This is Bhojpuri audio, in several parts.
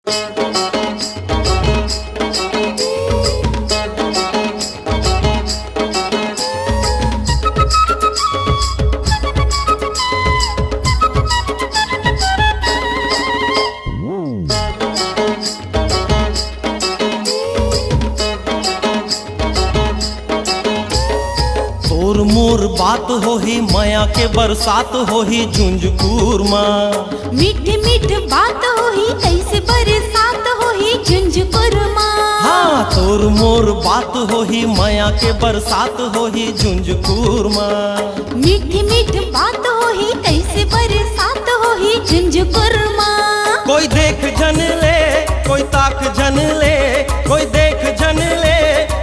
तोर मोर बात होही माया के बरसात होही झुंझुकूर माँ। मीठ मीठ बात होही ऐसे बरसात होही झुंझुकूर माँ। हाँ तोर मोर बात होही माया के बरसात होही झुंझुकूर माँ। मीठ मीठ बात होही ऐसे बरसात होही झुंझुकूर माँ। कोई देख जन ले कोई ताक जन ले, कोई देख जन ले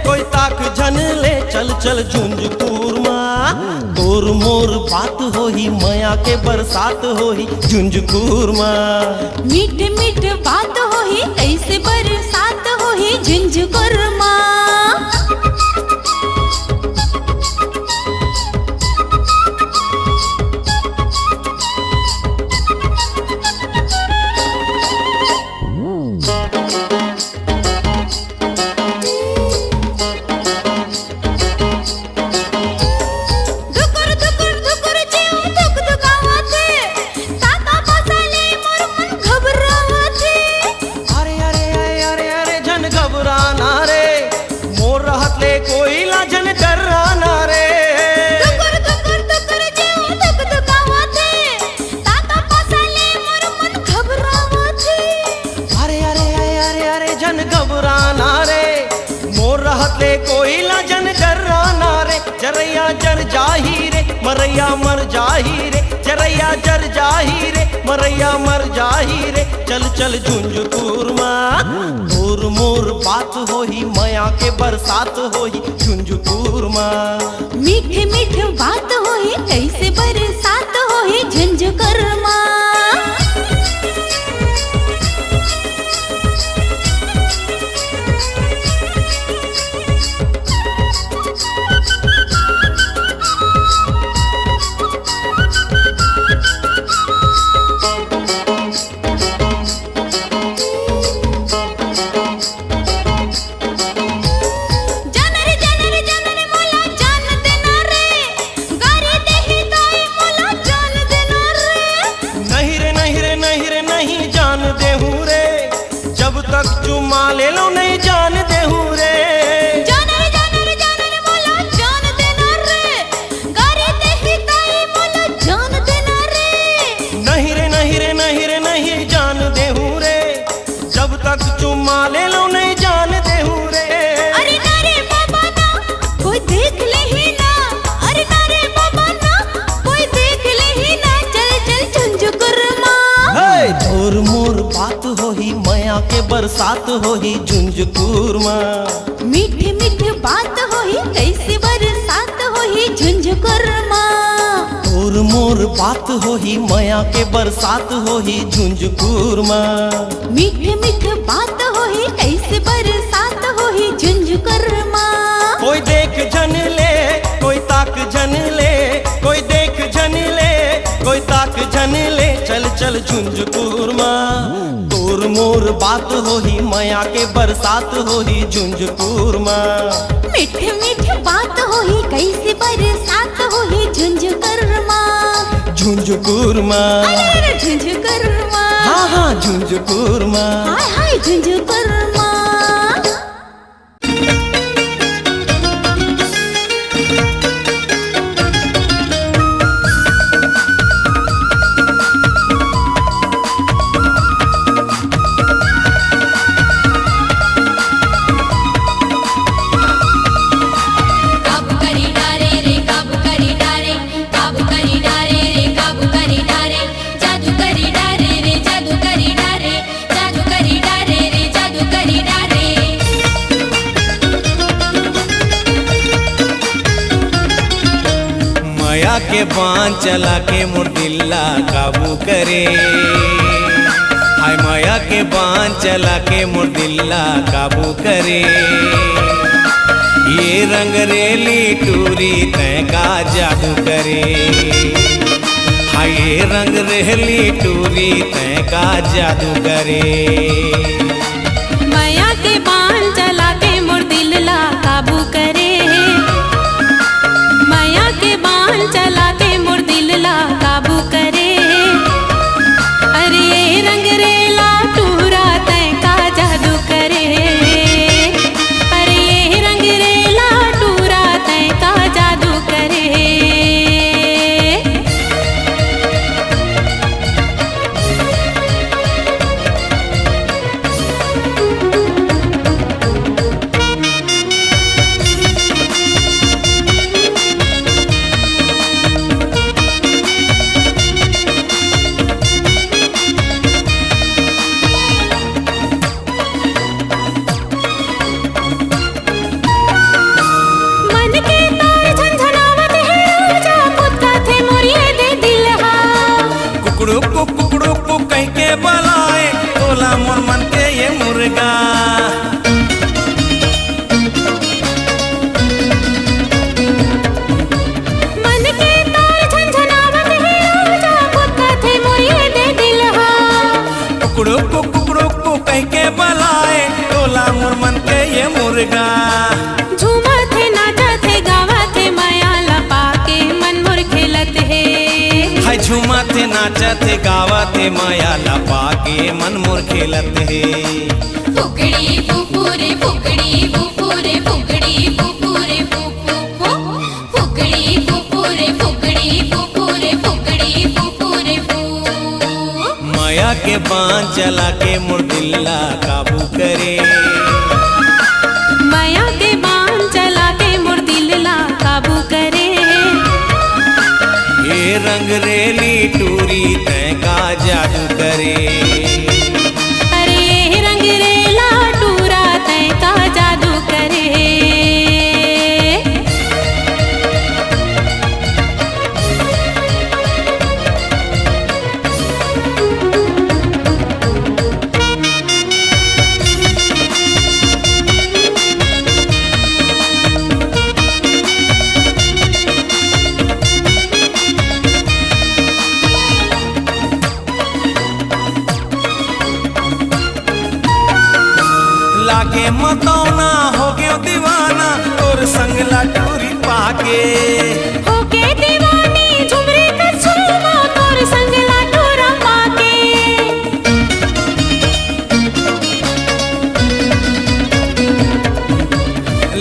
कोई ताक जन ले, चल चल झुंझुकूर माँ। तोर मोर बात होही माया के बरसात होही झुंझुकूर माँ। मीठ मीठ बात होही ऐसे बरसात होही झुंझुकूर माँ। कोई लाजन डराना रे, दुकुर दुकुर दुकुर जेव दुक दुकावत है, ताता पासाले मोर मन घबरावत है। अरे अरे अरे अरे अरे जन घबराना रे, मोर रहत ले कोई लाजन डराना रे। जरैया जर जाही रे मरैया मर जाही रे, जरैया जर जाही रे मरैया मर जाही रे, चल चल झुंझुकूर माँ। तोर मोर बात होही माया के बरसात होही झुंझुकूर माँ। मीठ मीठ बात होही कैसे बरसात होही झुंझुकूर माँ। चुमा ले लो नहीं जान दे हूँ रे, जाने मोला जान देना रे, गारे दे ही ताई मोला जान देना रे। नहीं रे नहीं रे नहीं रे नहीं जान दे हूँ रे, जब तक चुमा ले लो नहीं जान दे हूँ रे। अरे ना रे बाबा ना कोई देख ले ही ना, अरे ना रे बाबा ना कोई देख ले ही ना, चल चल झुंझुकूर माँ। तोर मोर बात होही माया के बरसात होही झुंझुकूर माँ। मीठ मीठ बात होही कैसे बरसात होही झुंझुकूर माँ। तोर मोर बात होही माया के बरसात होही झुंझुकूर माँ। मीठ मीठ बात होही कैसे बरसात होही झुंझुकूर माँ। कोई देख जन ले कोई ताक जन ले, कोई देख जन ले कोई ताक जन ले, चल चल झुंझुकूर माँ। तोर मोर बात होही माया के बरसात होही झुंझुकूर माँ। मीठ मीठ बात होही कैसे बरसात होही झुंझुकूर माँ। झुंझुकूर माँ, अरे झुंझुकूर माँ, हाँ हाँ झुंझुकूर माँ। हाय हाय झुंझुकूर माँ। के बांध चला के मोर दिल्ला काबू करे, हाय माया के बांध चला के मोर दिल्ला काबू करे। ये रंग रेली टूरी तय का जादू करे, हाय ये रंग रेली टूरी तय का जादू करे। नाचत है गावत है माया लपा के मन मोर खेलत है। फुकड़ी फुफुरे फुकड़ी फुफुरे फुकड़ी फुफुरे फुफु फुकड़ी फुफुरे फुकड़ी फुफुरे फुकड़ी फुफुरे फु। माया के बांध चला के मोर दिल्ला काबू करे। माया के बांध चला के मोर दिल्ला काबू करे। ये रंग रेली टूरी तय का जादू करे। अरे ये रंग रेला टूरा तय का जादू करे। लागे मतौना हो गयो दीवाना और संग लाटूरी पाके। होके दीवानी झुमरे का झूमा तोर संग लाटूरा पाके।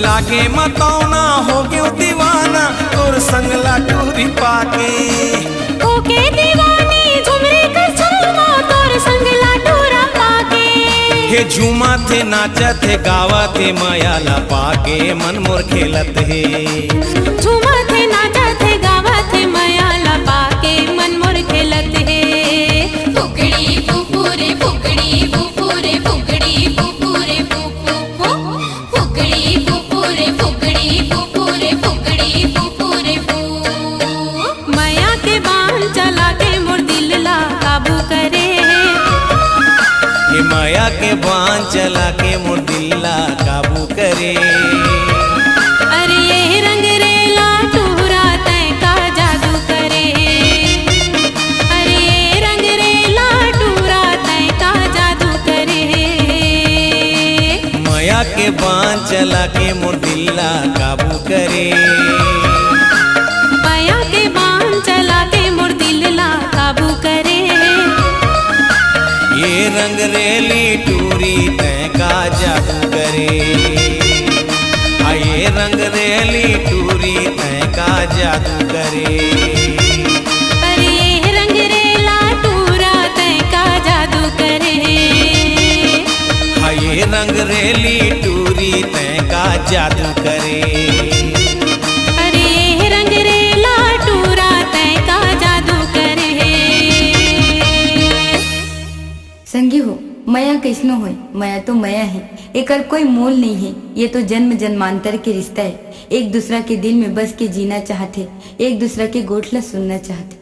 लागे मतौना हो गयो दीवाना और संग लाटूरी पाके। होके दीवानी झुमरे का झूमा तोर संग लाटूरा पाके। हे झूमा थे नाचत है गावत है माया लपा के मन मोर खेलत है। झूमा थे नाचत है गावत है माया लपा के मन मोर खेलत है। फुकड़ी फुफुरे फुकड़ी फुफुरे फुकड़ी फुफुरे फुफु फुकड़ी फुफुरे फुकड़ी फुफुरे फुकड़ी फुफुरे फु। माया के बांध चला के मोर दिल्ला काबू करे। ये माया के बांध चला के मोर दिल्ला काबू करे। अरे ये रंग रेला टूरा तय का जादू करे। अरे ये रंग रेला टूरा तय का जादू करे। माया के बांध चला के मोर दिल्ला काबू करे। माया के बांध चला के मोर दिल्ला काबू करे। ये रंग रेली टूरी तय का जादू करे। ये रंग रेली टूरी तय का जादू करे। अरे ये रंग रेला टूरा तय का जादू करे। ये रंग रेली टूरी तय का जादू करे। अरे ये रंग रेला टूरा तय का जादू करे। संगी हो माया कैसनो होय, माया तो माया है, एकर कोई मोल नहीं है। ये तो जन्म जन्मांतर के रिश्ता है। एक दूसरा के दिल में बस के जीना चाहते, एक दूसरा के गोठला सुनना चाहते।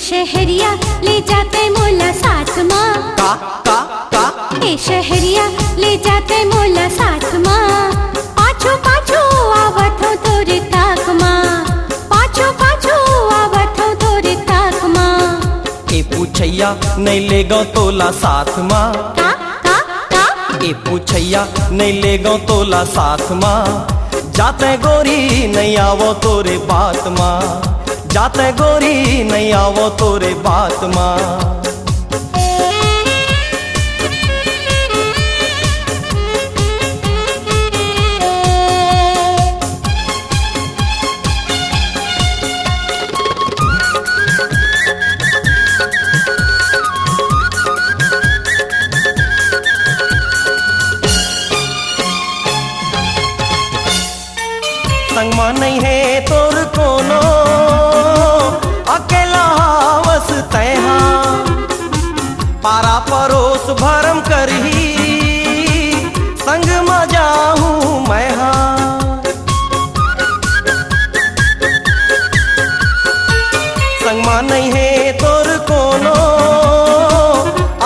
शहरिया ले जाते मोला साथ माँ। का का का ए शहरिया ले जाते मोला साथ माँ। पाछो पाछो आवत हो तोरे ताक माँ। पाछो पाछो आवत हो तोरे ताक माँ। ए पूछैया नहीं ले गो तोला साथ माँ। का का का ए पूछैया नहीं ले गो तोला साथ माँ। जाते गोरी नहीं आवो तोरे बात माँ। जाते गोरी नहीं आवो तोरे बात माँ। संगमा नहीं है तोर कोनो अकेला वस तैहा। पारा परोस भरम करही संग में जाहूँ मैं हाँ। सीमा नहीं है तोर कोनो,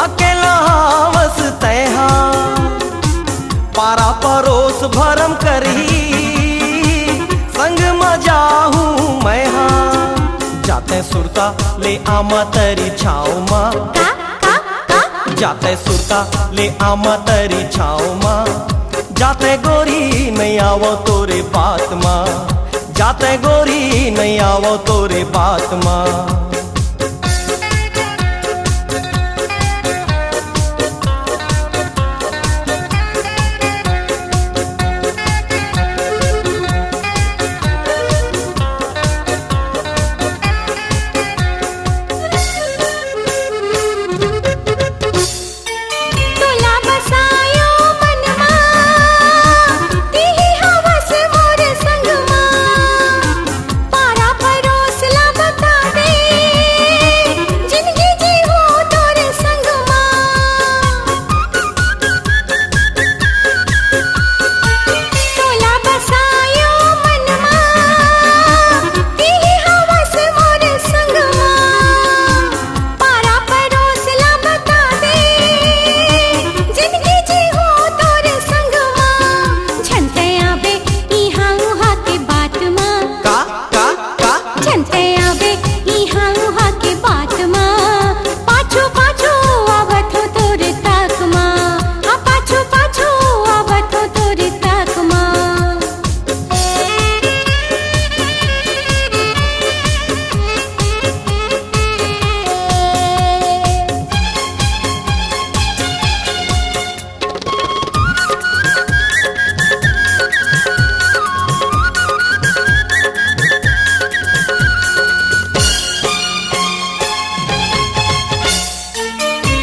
अकेला हावस तैहा पारा परोस भरम करही, संग मजा हूँ मैं हाँ। जाते सुरता ले आमा तरी छाओ माँ, जाते सुरता ले आमा तरी छाओ माँ। जाते गोरी नहीं आवो तोरे बात माँ, जाते गोरी नहीं आवो तोरे बात माँ।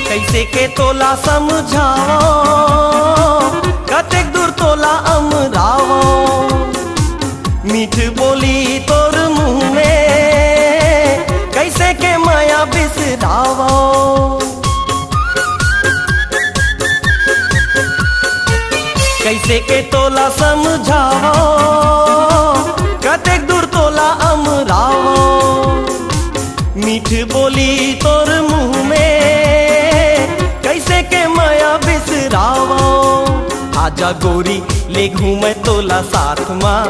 कैसे के तोला समझाओ, कतेक दूर तोला अमरावो। मीठ बोली तोर मुँह में, कैसे के माया बिसरावो। कैसे के तोला समझाओ, कतेक दूर तोला अमरावो। मीठ बोली तोर मुँह में, कैसे के माया बिसरावो। आजा गोरी ले घूमे तोला साथ माँ,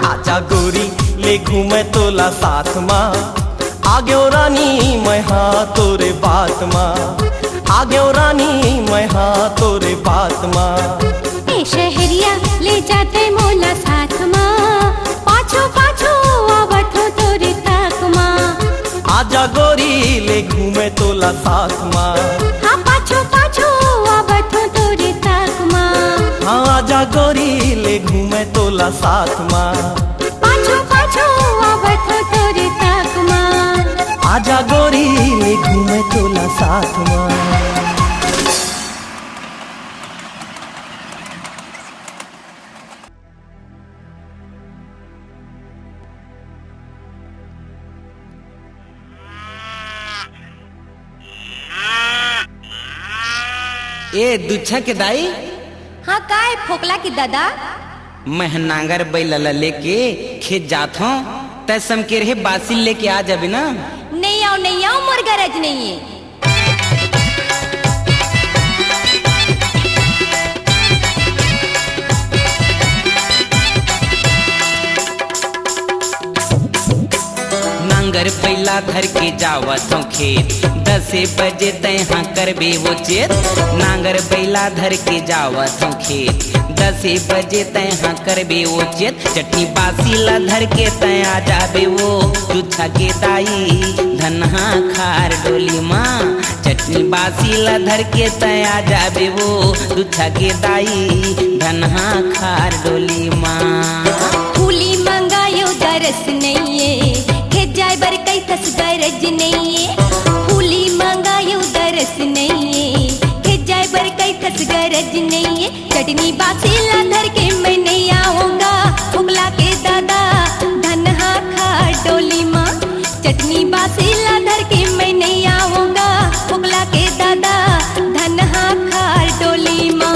आजा गोरी ले घूमे तोला साथ माँ। आगे रानी मैं हाँ तोरे बात माँ, आगे रानी मैं हाँ तोरे बात माँ। ए शहरिया ले जाते मोला साथ माँ, पाछो पाछो आवत हो तोरे ताक माँ। आजा गोरी ले घूमे तोला साथ माँ, हाँ पाछो पाछो आवत हो तोरे ताक माँ। हाँ आजा गोरी ले घूमे तोला साथ माँ, पाछो पाछो आवत हो तोरे ताक माँ। आजा गोरी ले घूमे तोला साथ माँ। ए दुच्छा के दाई, हाँ काय फोकला की दादा। मैं नांगर बैल लेके खेत जात हूँ, तय समके रहे बासी लेके आ जाबे ना। नहीं आओ मोर गरज नहीं है। नांगर बैला धर के जावत हूँ खेत, 10 बजे तैहा करबे वो चेत। नांगर बैला धर के जावत हूँ खेत, 10 बजे तैहा करबे वो चेत। चटनी बासी ला धर के तय आ जाबे वो, दुच्छा के दाई धनहा खार डोली माँ। चटनी बासी ला धर के तय आ जाबे वो, दुच्छा के दाई धनहा खार डोली माँ। फूली मंगायो दरस नहीं है, खेत जाए बर कई तस गरज नहीं है। फूली मंगायो दरस नहीं है, खेत जाए बर कई तस गरज नहीं है। चटनी बासीला धर के मैं नहीं आऊंगा, फुगला के दादा धनहा खा डोली माँ। चटनी बासीला धर के मैं नहीं आऊंगा, फुगला के दादा धनहा खा डोली माँ।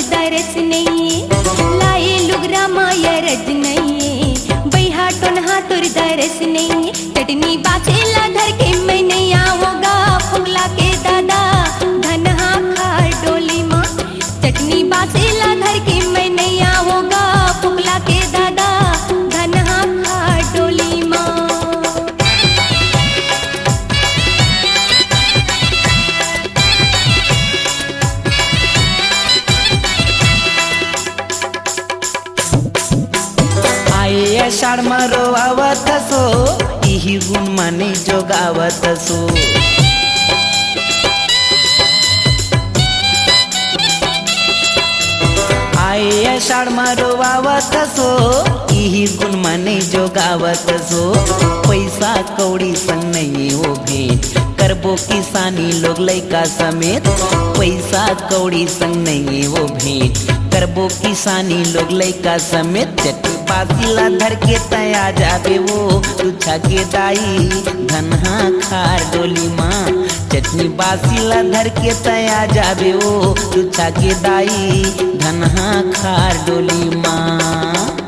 दरस नहीं लाए लुगरा माया रज नहीं बैहा टोनहा तुर दरस नहीं चटनी बाचेला धर के मैं नहीं आओगा फुगला के दादा धनहा खार डोली माँ चटनी बाचेला धर के मैं नहीं आओगा फुगला के दादा धनहा खार डोली माँ। आषाढ मरो आवत सो इही गुण मने जोगावत सो आषाढ मरो आवत सो इही गुण मने जोगावत सो पैसा कौड़ी संग नहीं हो भेंट करबो किसानी लोग लैका समेत पैसा कौड़ी संग नहीं हो भेंट करबो किसानी लोग लैका समेत चट्टी पासिला धर के तया जाबे वो तुछा के दाई धनहा खार डोली माँ चटनी बासिला धर के तया जाबे वो तुछा के दाई धनहा खार डोली माँ।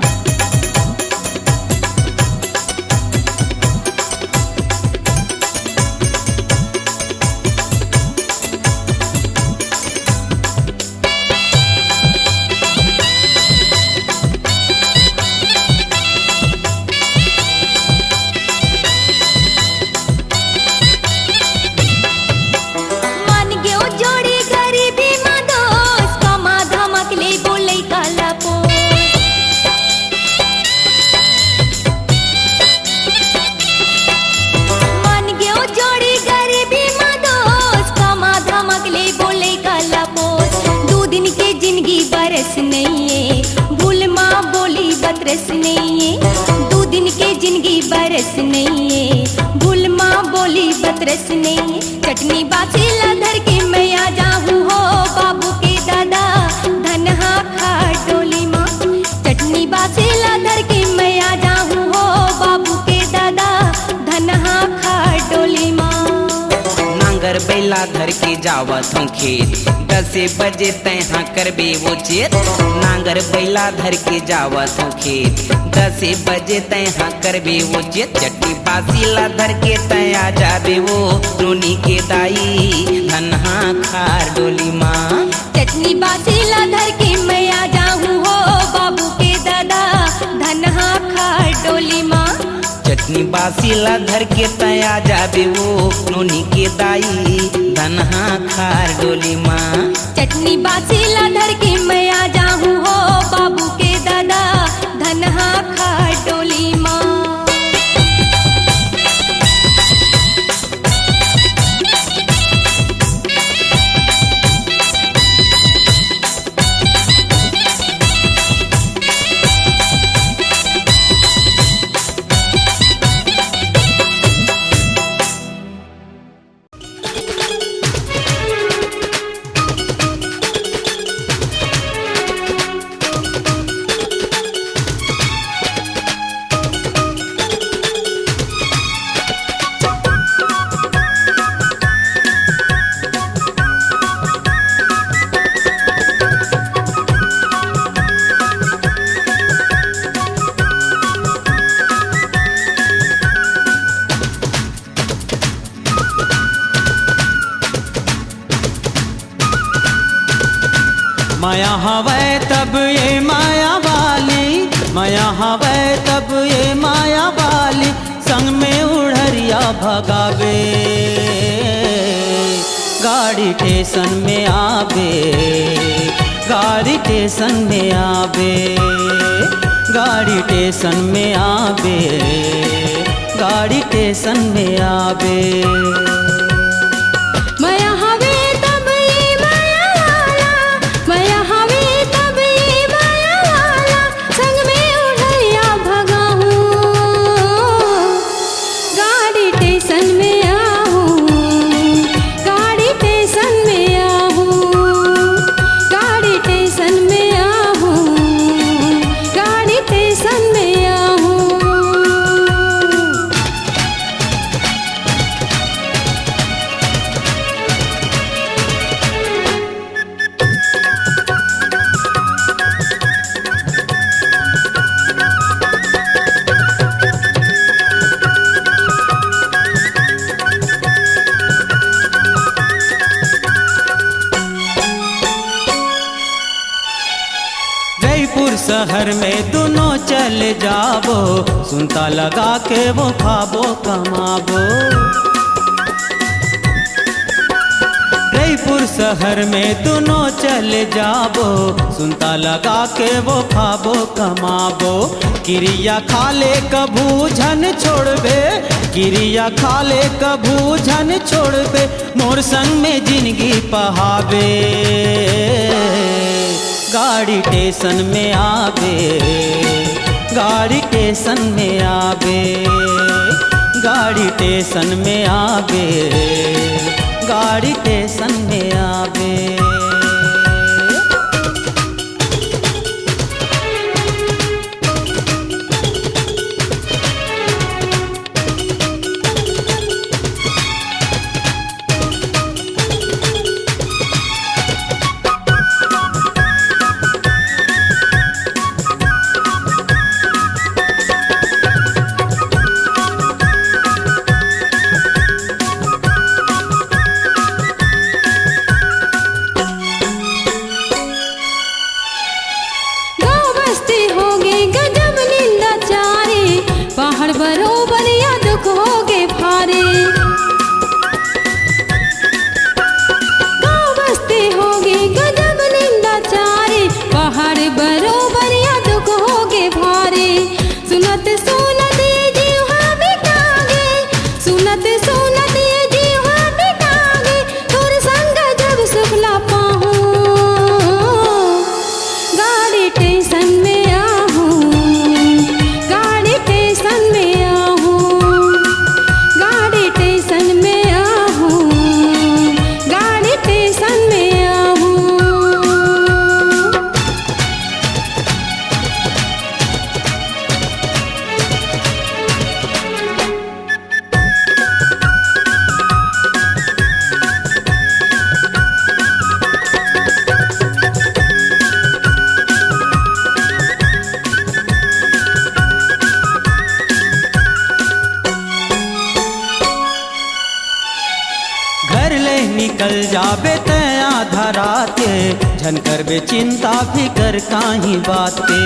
बरस नहीं है भूल माँ बोली बतरस नहीं है 2 दिन के जिंदगी बरस नहीं है भूल माँ बोली बतरस नहीं है चटनी बाचेला धर के मैं आ जाऊँ हो बाबू के दादा धनहा खार डोली माँ चटनी बाचेला धर के मैं आ जाऊँ हो बाबू के दादा धनहा खार डोली माँ। नांगर बैला धर के जावत हूँ खेत 10 बजे तैहा करबे वो चेत नांगर बैला धर के जावत हूँ खेत 10 बजे तैहा करबे वो चेत चट्टी बासिला धर के तया जाबे वो नोनी के दाई धनहा खार डोली माँ चटनी बासिला धर के मैं आ जाऊँ हो बाबू के दादा धनहा खार डोली माँ चटनी बासिला धर के तया जाबे वो नोनी के दाई धनहा खार डोली माँ चटनी बासिला धर के मैं आ जाऊँ हो बाबू के दादा धनहा खार डोली माँ। माया हवै तब ये माया वाली माया हवै तब ये माया वाली संग में उड़रिया भगावे गाड़ी स्टेशन में आवे गाड़ी स्टेशन में आवे गाड़ी स्टेशन में आवे गाड़ी स्टेशन में आवे। माया हवे तब ये माया वाला माया हवे तब ये माया वाला संग में उड़ैया भगाऊं गाड़ी स्टेशन में आहूं गाड़ी स्टेशन में आहूं गाड़ी स्टेशन में आहूं गाड़ी स्टेशन में आहूं। चले जाबो, सुनता लगा के वो खाबो कमाबो। जयपुर शहर में दोनों चले जाबो, सुनता लगा के वो खाबो कमाबो। क्रिया खाले कभू झन छोड़बे, क्रिया खाले कभू झन छोड़बे, मोर संग में जिंदगी पहावे। गाड़ी स्टेशन में आवे, गाड़ी स्टेशन में आवे, गाड़ी स्टेशन में आवे, गाड़ी स्टेशन में आवे। निकल जाबे ते आधा रात के, झन करबे चिंता फिकर काहीं बात के।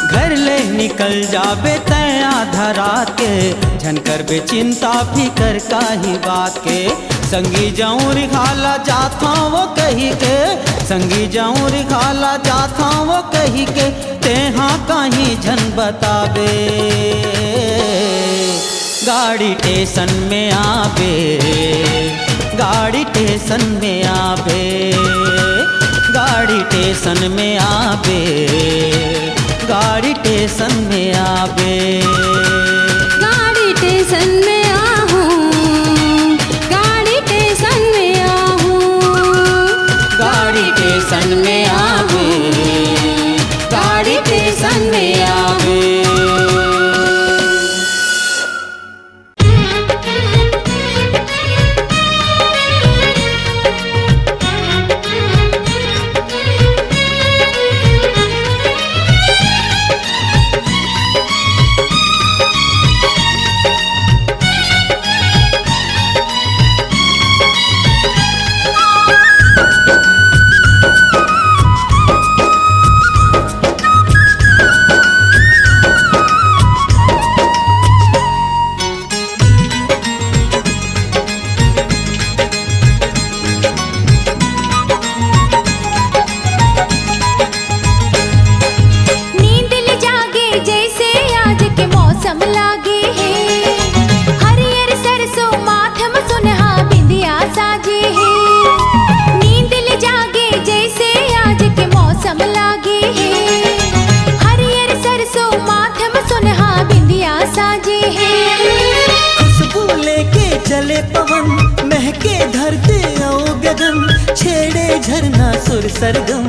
घर ले निकल जाबे ते आधा रात के, झन करबे चिंता फिकर काहीं बात के। संगी जाऊं रिखाला जाता वो कही के, संगी जाऊं रिखाला जाता वो कही के, तेहा काहीं झन बताबे। गाड़ी स्टेशन में आवे, गाड़ी स्टेशन में आवे, गाड़ी स्टेशन में आवे, गाड़ी स्टेशन में आवे। गाड़ी स्टेशन में आहूँ, गाड़ी स्टेशन में आहूँ, गाड़ी स्टेशन में आवे, गाड़ी स्टेशन में आवे। चले पवन महके धरते आओ गगन, छेड़े झरना सुर सरगम।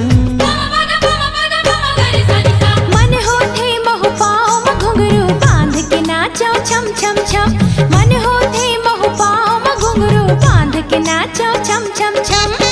मन होते महु पाँव में घुंघरू बांध के नाचो छम छम छम। मन होते महु पाँव में घुंघरू बांध के नाचो छम छम छम।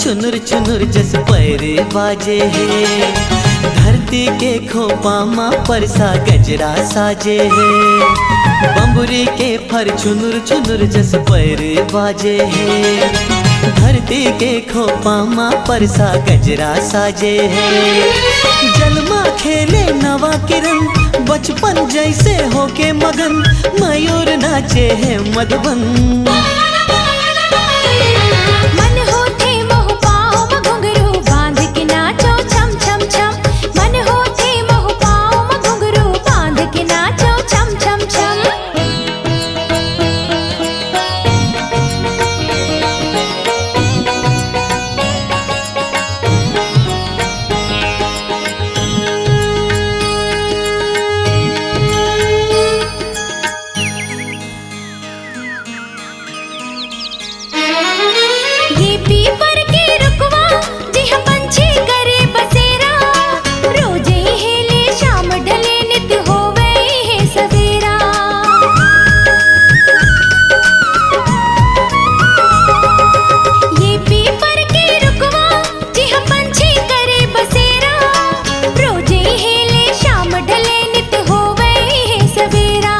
चुनुर चुनुर जस पैरे बाजे है, धरती के खोपा माँ परसा गजरा साजे है। बम्बुरी के फर चुनुर चुनुर जस पैरे बाजे है, धरती के खोपा माँ परसा गजरा साजे है। जलमा खेले नवा किरण, बचपन जैसे होके मगन, मयूर नाचे है मधुबन। मन होठे मोह पाँव में घुंघरू बांध के नाचो छम छम छम। मन होठे मोह पाँव में घुंघरू बांध के नाचो छम छम छम। ये पीपर के रुकवा जिह पंछी करे बसेरा, रोजे हेले शाम ढले नित होवे है सवेरा। ये पीपर के रुकवा जिह पंछी करे बसेरा, रोजे हेले शाम ढले नित होवे है सवेरा।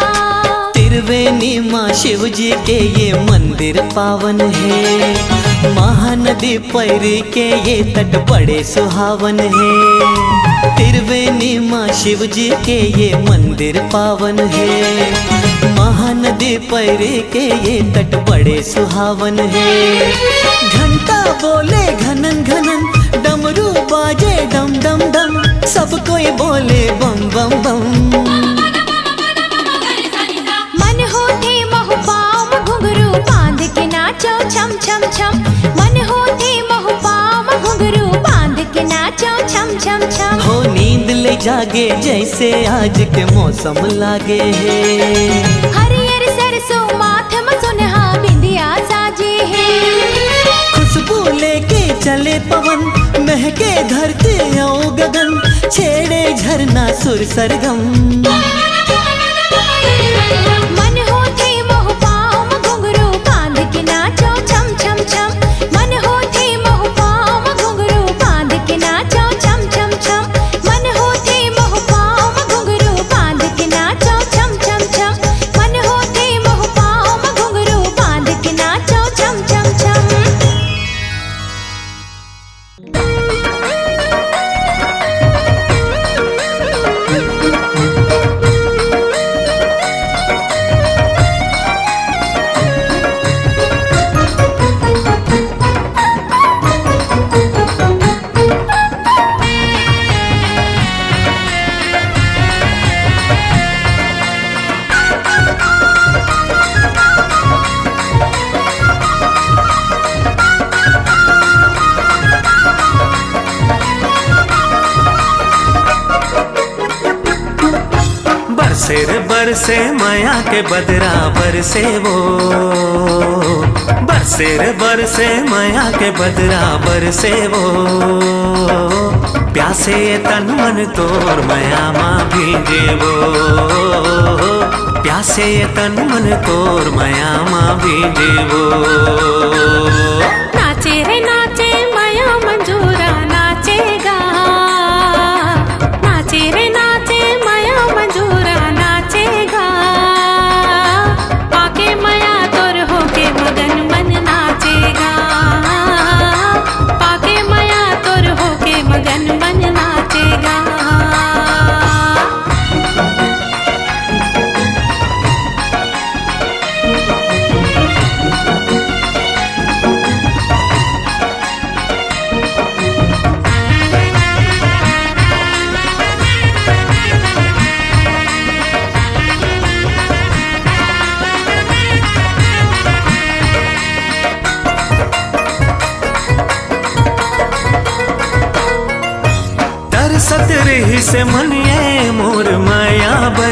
त्रिवेणी माँ शिव जी के ये मंदिर पावन है, महानदी पैरी के ये तट बड़े सुहावन है। त्रिवेणी माँ शिव जी के ये मंदिर पावन है, महानदी पैरी के ये तट बड़े सुहावन है। घंटा बोले घनन घनन, डमरू बाजे डम डम डम, सब कोई बोले बम बम बम। मन होठे मोह पाँव में घुंघरू बांध के नाचो छम छम छम। मन होठे मोह पाँव में घुंघरू बांध के नाचो छम छम छम। हो नींद ले जागे जैसे आज के मौसम लागे है। हरियर सरसों माथ में सुनहा बिंदिया साजे है। खुशबू लेके चले पवन, महके धरती और गगन, छेड़े झरना सुर सरगम। मन होठे मोह पाँव में घुंघरू बांध के नाचो छम छम छम। मन होठे मोह पाँव में घुंघरू बांध के नाचो छम छम छम। मन होठे मोह पाँव में घुंघरू बांध के नाचो छम छम छम। मन होठे मोह पाँव में घुंघरू बांध के नाचो छम छम छम। बरसे रे बरसे माया के बदरा बरसे वो, बरसे रे बरसे माया के बदरा बरसे वो। प्यासे ये तन मन तोर माया माँ भींजे वो, प्यासे ये तन मन तोर माया माँ भींजे वो। नाचे रे नाचे माया मंजूरा नाचेगा, नाचे रे नाचे माया मंजूरा नाचेगा। पाके माया तोर होके मगन मन नाचेगा, पाके माया तोर होके मगन मन नाचेगा। सतरही से मनिए मोर माया बे,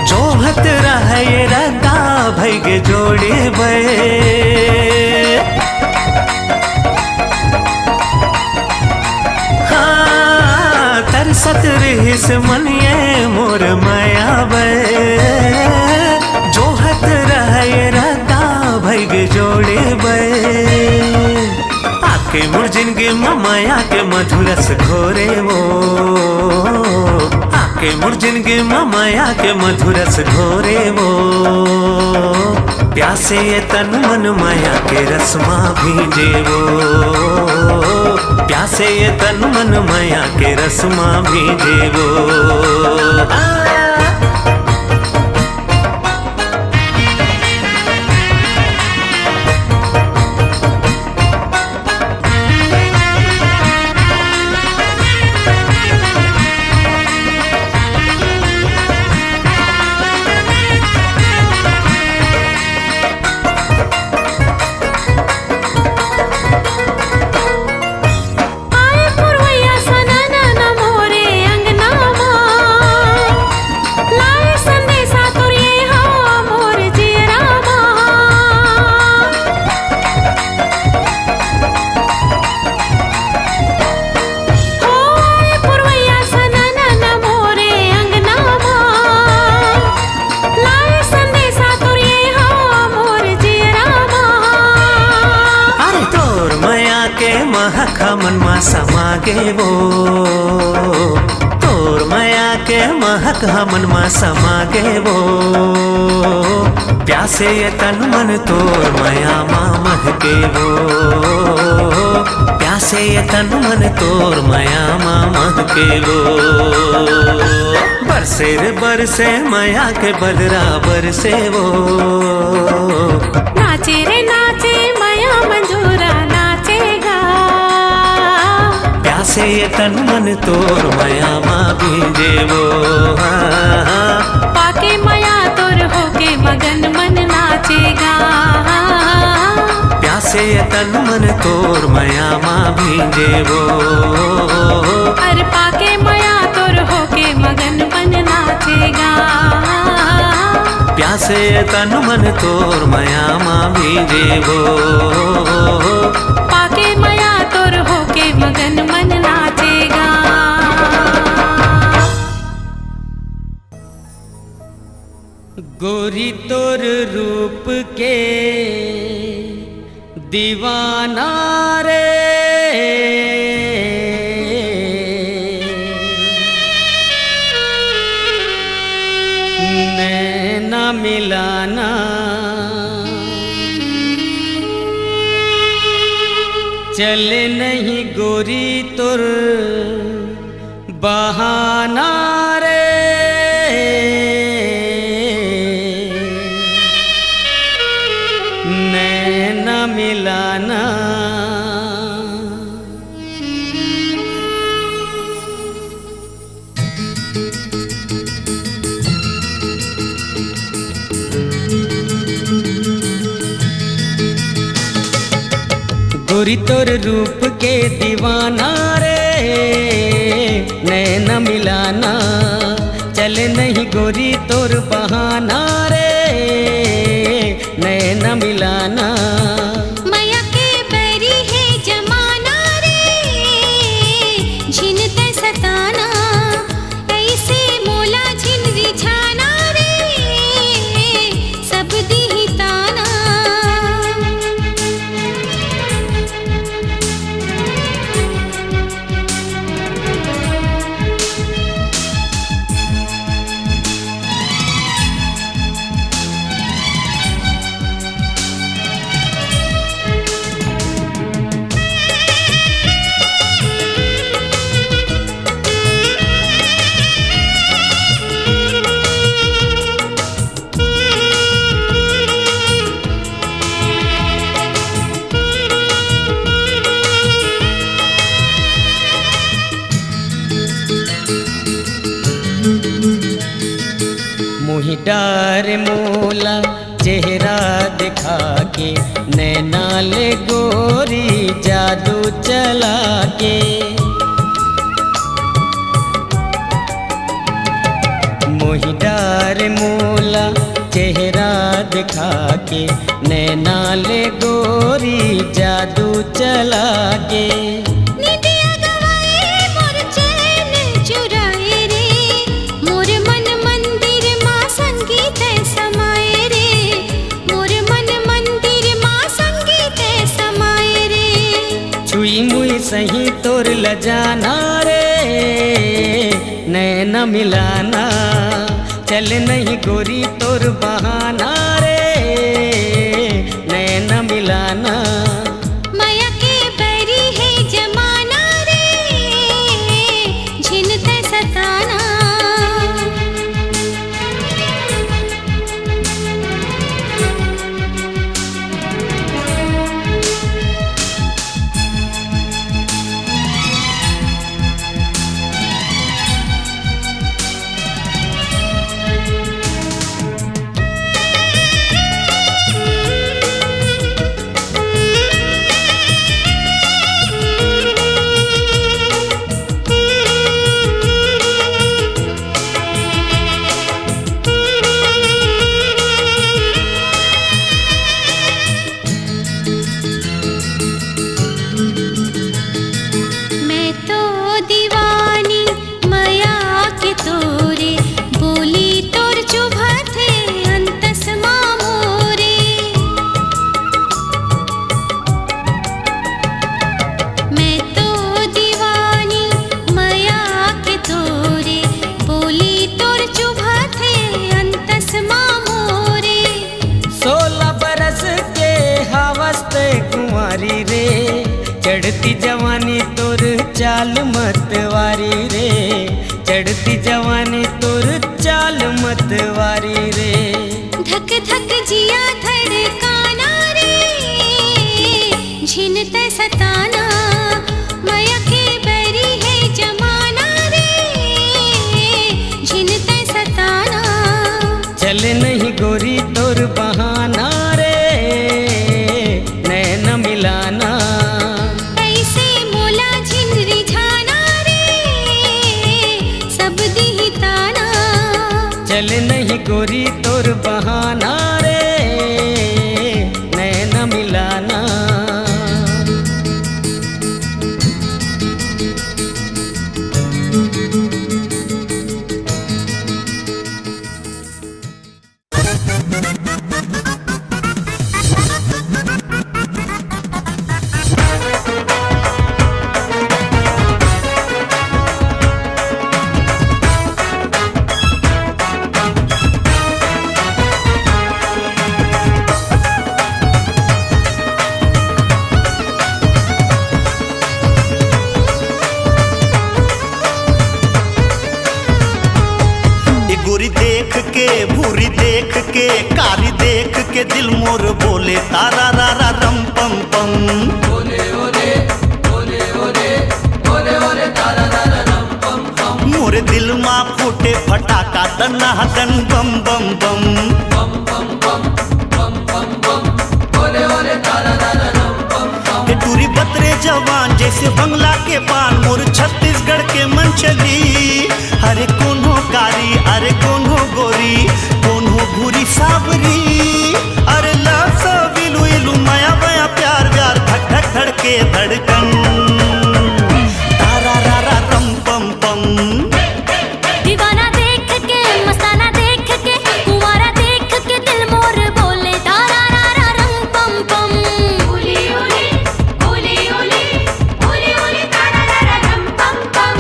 जोहत रहे ये रगा भैग जोड़े बे। हाँ तरसत रही से मनिए मोर माया बे, जोहत रहे ये रगा भैग जोड़े बे। जिंदगी में माया के मधुरस घोरे वो, आके मोर जिंदगी में माया के मधुरस घोरे वो। प्यासे ये तन मन माया के रसमा भीजे वो, प्यासे ये तन मन माया के रसमा भीजे वो। मन मा समागे वो, तोर माया के महक हमन मा समागे वो। प्यासे ये तन मन तोर माया मा महके वो, प्यासे ये तन मन तोर माया मा महके वो। बरसे रे बरसे माया के बदरा बरसे वो, नाचे रे नाचे माया मंजूरा नाचेगा। प्यासे ये तन मन तोर माया मा भीजे वो, पाके माया तोर होके मगन मन नाचेगा। प्यासे ये तन मन तोर माया मा भीजे वो, अरे पाके माया तोर होके मगन मन नाचेगा। प्यासे ये तन मन तोर माया मा भीजे वो, पाके माया तोर होके मगन मन नाचेगा। गोरी तोर रूप के दीवाना रे, नैना मिलाना चले नहीं गोरी तोर बहाना रे। नैना मिलाना गोरी तोर रूप के दीवाना रे, नैना मिलाना चले नहीं गोरी तोर बहाना रे। नैना मिलाना माया के बैरी है जमाना रे, झिन ते सताना ऐसे मोला झिन रिझाना रे, सब दी ताना। मोहि डार मोला चेहरा दिखा के, नैना ले गोरी जादू चला के। मोहि डार मोला चेहरा दिखा के, नैना ले गोरी जादू चला के। छुई मुई जाना रे नैन मिलाना, चल नहीं गोरी तोर बहाना रे नैन मिलाना। माया के बैरी है जमाना रे झिनते सताना। मैं तो दीवानी माया के तोरे, बोली तोर चुभा थे अंतस मामोरे। मैं तो दीवानी माया के तोरे, बोली तोर चुभा थे अंतस मामोरे। 16 बरस के हवस्ते कुंवारी रे, चढ़ती जवानी तोर चाल मतवारी रे, चढ़ती जवानी तोर चाल मतवारी रे। धक धक जिया धड़काना रे झिनते सताना। माया के बैरी है जमाना रे झिनते सताना। चल नहीं गोरी तोर बहाना रे नैन मिलाना। ऐसे मोला झिन रिझाना रे सब दी ताना। चल नहीं गोरी तोर बहाना रे नैन मिलाना। गोरी देख के भूरी देख के कारी देख के दिल मोर बोले तारा रा रा रम पम पम। ओले ओले ओले ओले ओले ओले तारा रा रा रम पम पम। मोरे दिल माँ फूटे फटाका दन्ना दन बम बम बम बम बम बम बम बम बम। ओले ओले तारा रा रा रम पम पम। टूरी बतरे जवान जैसे बंगला के पान, मोर छत्तीसगढ़ के मन चली। अरे कौन हो कारी अरे कौन हो गोरी, कौन हो भूरी सावरी। अरे लासा विलू इलू माया बया प्यार व्यार धक धक धड़के धड़कन तारा रा रा रम पम पम। दीवाना देख के मस्ताना देख के कुंवारा देख के दिल मोर बोले तारा रा रा रंग पम पम। ओले ओले ओले ओले ओले ओले तारा रा रा रंग पम पम।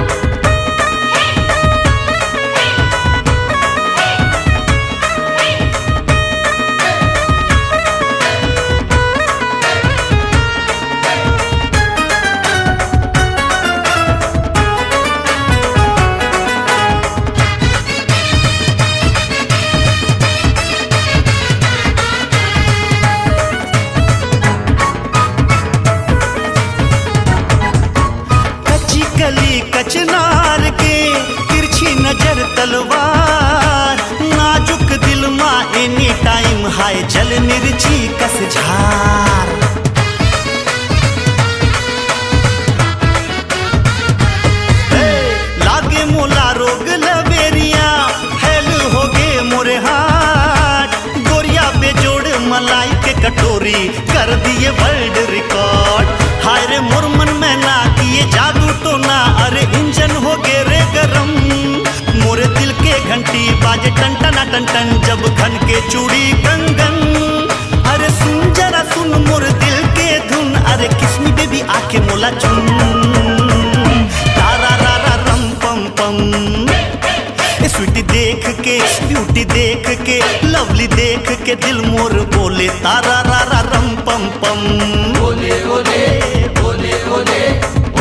कच्ची कली कचनार के तिरछी नजर तलवार, नाजुक दिल माँ एनी टाइम हाय जल मिर्ची कस झार। लागे मोला रोग लबेरिया हेल हो गे मोरे हाथ। गोरिया पे जोड़ मलाई के कटोरी कर दिए वर्ल्ड रिकॉर्ड। हाय रे मोर मन में ना किए जादू टोना, अरे इंजन हो गे रे गरम। मोरे दिल के घंटी बाजे टन टना टन टन जब खन के चूड़ी कंगन। अरे सुन जरा सुन मोर दिल के धुन, अरे किसमी बेबी आके मोला चुन। के ब्यूटी देख के लवली देख के दिल मोर बोले तारा रा रा रम पम पम। ओले ओले ओले ओले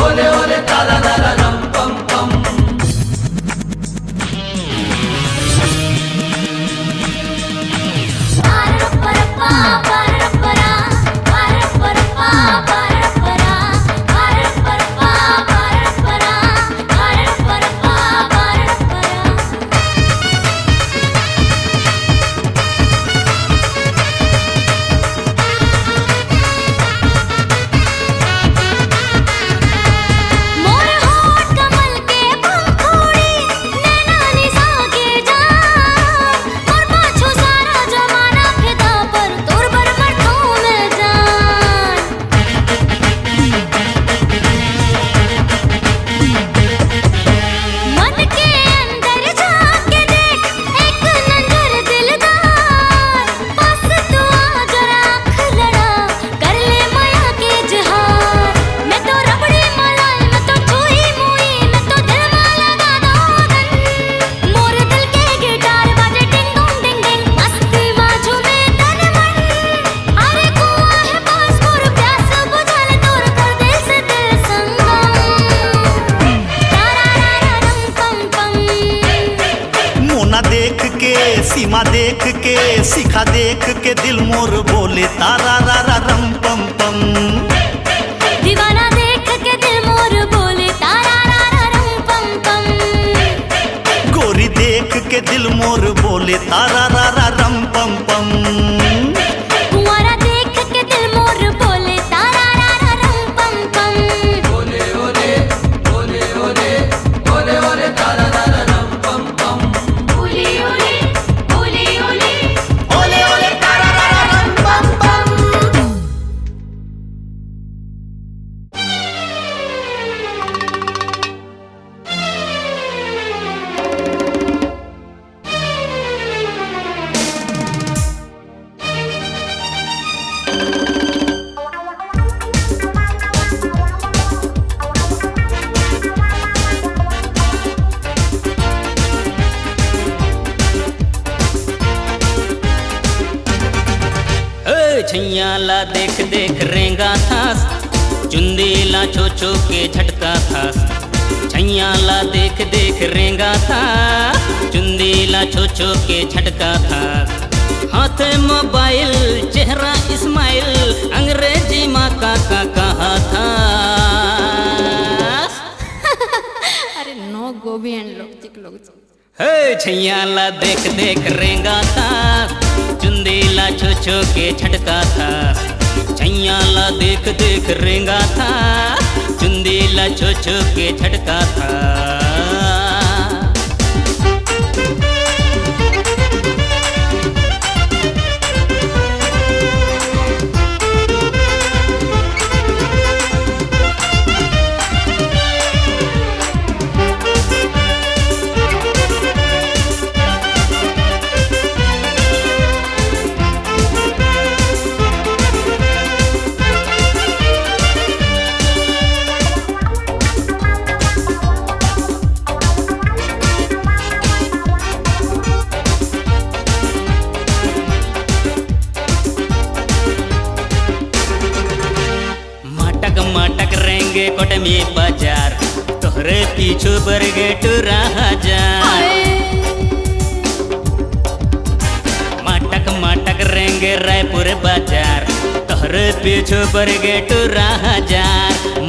ओले ओले तारा रा रा रम पम पम। सीमा देख के शिखा देख के दिल मोर बोले तारा रा रा रम पम पम। दीवाना देख के दिल मोर बोले तारा रा रा रम पम पम। गोरी देख के दिल मोर बोले तारा रा रा रम पम पम। कुंवारा देख के दिल मोर बोले तारा रा रा रम पम पम। ओले ओले ओले ओले ओले ओले तारा रा रा रम पम पम। ओले ओले ओले ओले ओले ओले तारा रा रा रम पम पम। छैया ला देख देख रेंगा थास, चुंदेला छो छो के झटका थास। छैया ला देख देख रेंगा था, चुंदेला छो छो के झटका थास। हाथ मोबाइल चेहरा इस्माइल, अंग्रेजी माँ का कहा था। अरे नो गोभी एंड लोग हे छैया ला देख देख रेंगा था, चुंदेला छो छो के झटका था। छैया ला देख देख रेंगा था, चुंदेला छो छो के झटका था। कोट में बाजार, तोहरे पीछू बरगेट रहा जा। माटक माटक रेंगे रायपुर बाजार, तोहरे पीछू बरगेट रहा जा।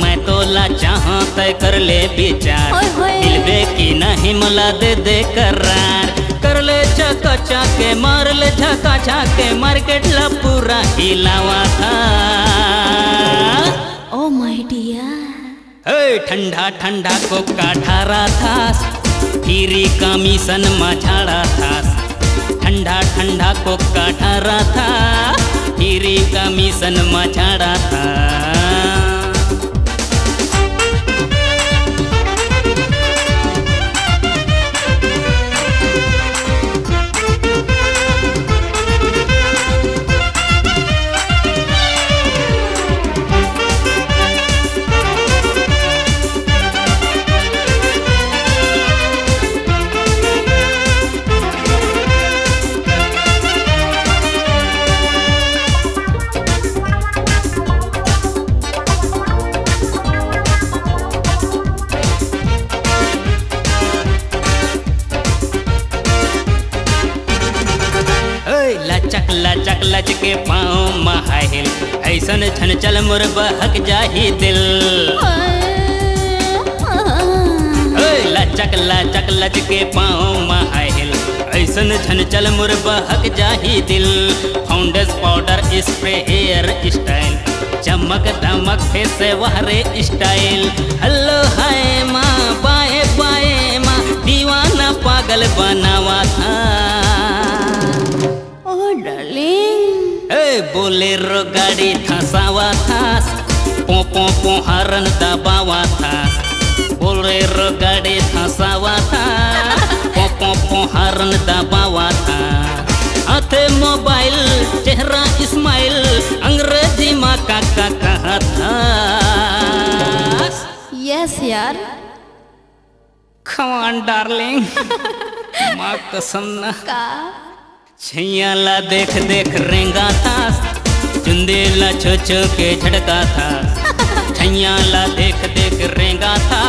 मैं तो ला चाहूं तय कर ले विचार, मिलबे की नहीं मला दे दे करार। कर ले चका चाके मार ले झका झाके, मार्केट ला पूरा हिलावा था। ओ माय डियर, ठंडा ठंडा को काठारा थास, फिरी कमीशन मझाड़ा थास। ठंडा ठंडा को काठारा था, फिरी कमीशन मझाड़ा था। के पाँव महाहिल ऐसन छन चल मुर बहक जाही दिल लचक लचक लच के पाँव महाहिल ऐसन छन चल मुर बहक जाही दिल फाउंडेस पाउडर स्प्रे हेयर स्टाइल चमक दमक फेस वहरे स्टाइल हेलो हाय माँ बाए बाए माँ दीवाना पागल बनावा था ओह डार्लिंग बोलेरो गाड़ी धसावा था पो पो पो हरन दबावा था बोलेरो गाड़ी धसावा था पो पो पो हरन दबावा था हाथे मोबाइल चेहरा इस्माइल अंग्रेजी माँ का कहा था यस यार Come on darling माँ कसम ना का छैया ला देख देख रेंगा था चुंदेला छो छो के झटका था छैया ला देख देख रेंगा था